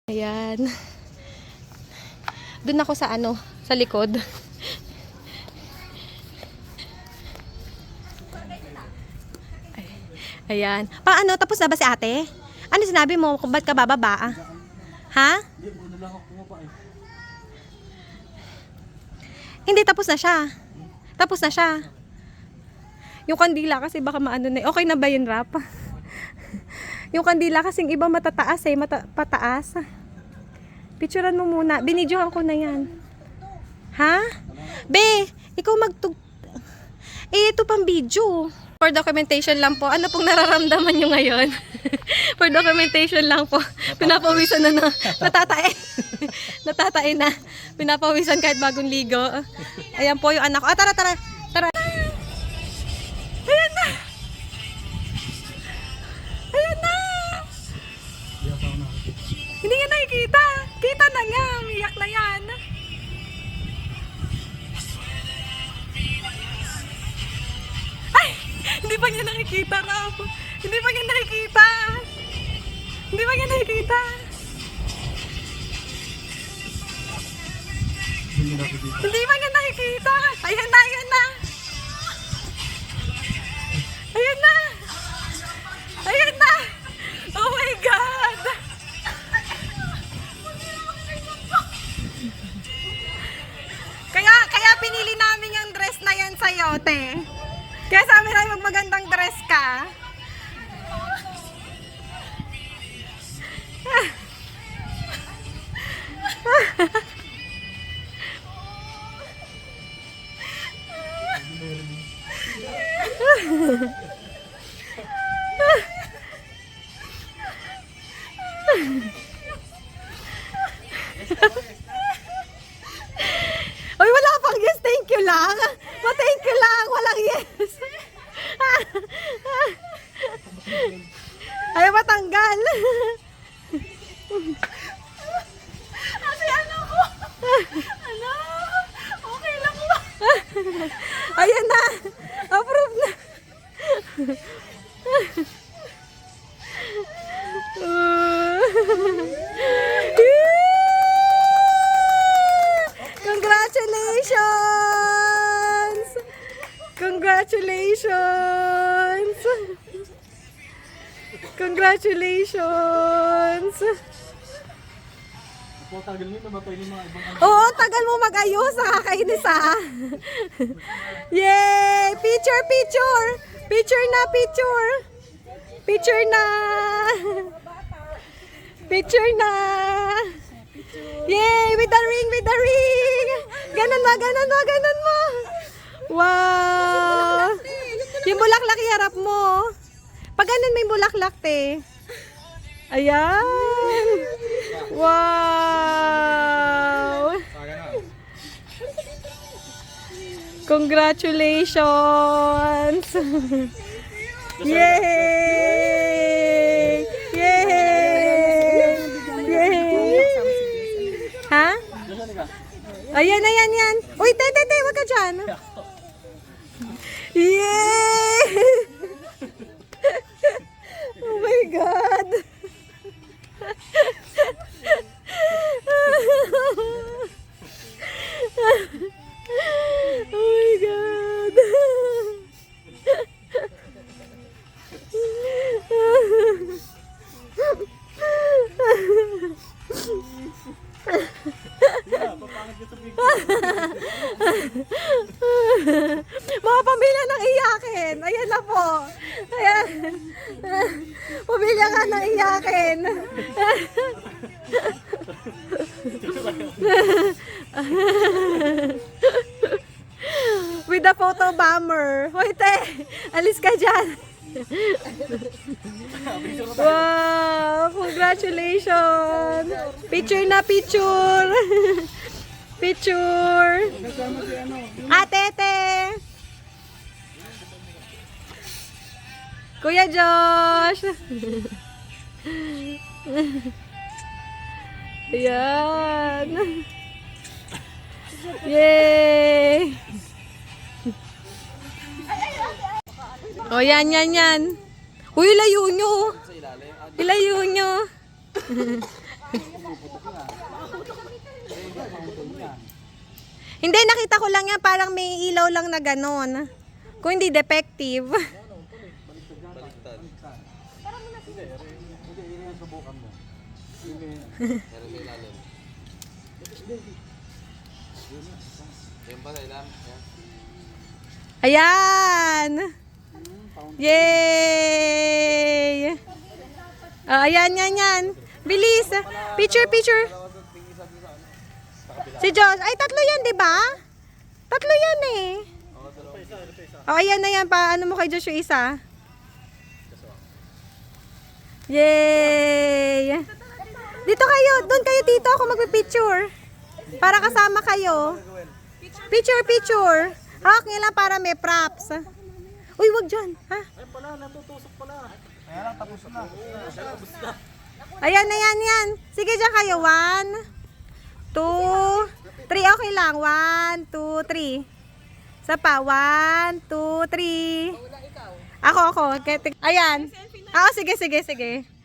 Ayan. Doon ako sa sa likod. Ayan. Paano? Tapos na ba si ate? Ano sinabi mo? Ba't ka bababa? Ha? Hindi, tapos na siya. Tapos na siya. Yung kandila kasi baka maano na. Okay na ba yun, Rap? Yung kandila kasing iba matataas pataas. Picturean mo muna. Binidyohan ko na yan. Ha? Be, ikaw ito pang video. For documentation lang po. Ano pong nararamdaman nyo ngayon? For documentation lang po. Pinapawisan na natatae. Natatae na. Pinapawisan kahit bagong ligo. Ayan po yung anak ko. Tara. Ayan na. Ayan na. Hindi nga nakikita. Kita na nga. Miyak na yan. Ay! Hindi pa niya nakikita, Rob. Hindi pa niya nakikita. Hindi pa niya nakikita. Hindi pa niya nakikita. Ayan na. Ayan na. Ayan na. Oh my God. Kaya pinili namin yung dress na yan sa'yo, te. Kaya sabi namin magmagandang dress ka. Uy, wala pang yes, thank you lang. Thank you lang, walang yes. Ayaw matanggal. Kasi ano ko? Ano? Okay lang ba? Ayan na. Approve na. Congratulations! Congratulations! Congratulations! Oo, tagal mo mag-ayos. Nakakainis ah. Yay! Picture! Picture na! Picture na! Yay! With the ring! Ganon mo! Wow! Yung bulaklak iharap mo. Pag ganun may bulaklak, te. Ayan! Wow! Congratulations! Yay! Ha? Ayan. Uy, te, wag ka dyan. Yay! Oh my God! Oh my God! Mga pamilya ng iyakin. Ayan na po. Ayan. Pamilya nga ng iyakin. With the photo bomber. Hoy, te. Alis ka dyan. Wow. Congratulations. Picture na. Picture. Te. Kuya Josh. Ayan. Yay. O yan. Uy, ilayo nyo. Hindi, nakita ko lang yan. Parang may ilaw lang na ganon. Kung hindi defective. Ayan! Yay! Ayan, yan. Bilis! Picture, picture! Si Josh. Ay, tatlo yan, di ba? Tatlo yan eh. Oh, ayan na yan. Paano mo kay Josh yung isa? Yay! Dito kayo. Doon kayo dito. Ako magpipicture. Para kasama kayo. Picture, picture. Hawak niya lang para may props. Uy, wag dyan. Ha? Ayun pala, natutusok pala. Kaya lang, tapos na. Ayan na yan. Sige dyan kayo. 1, 2, 3. Okay lang. 1, 2, 3. Isa pa. 1, 2, 3. Ako. Ayan. Sige.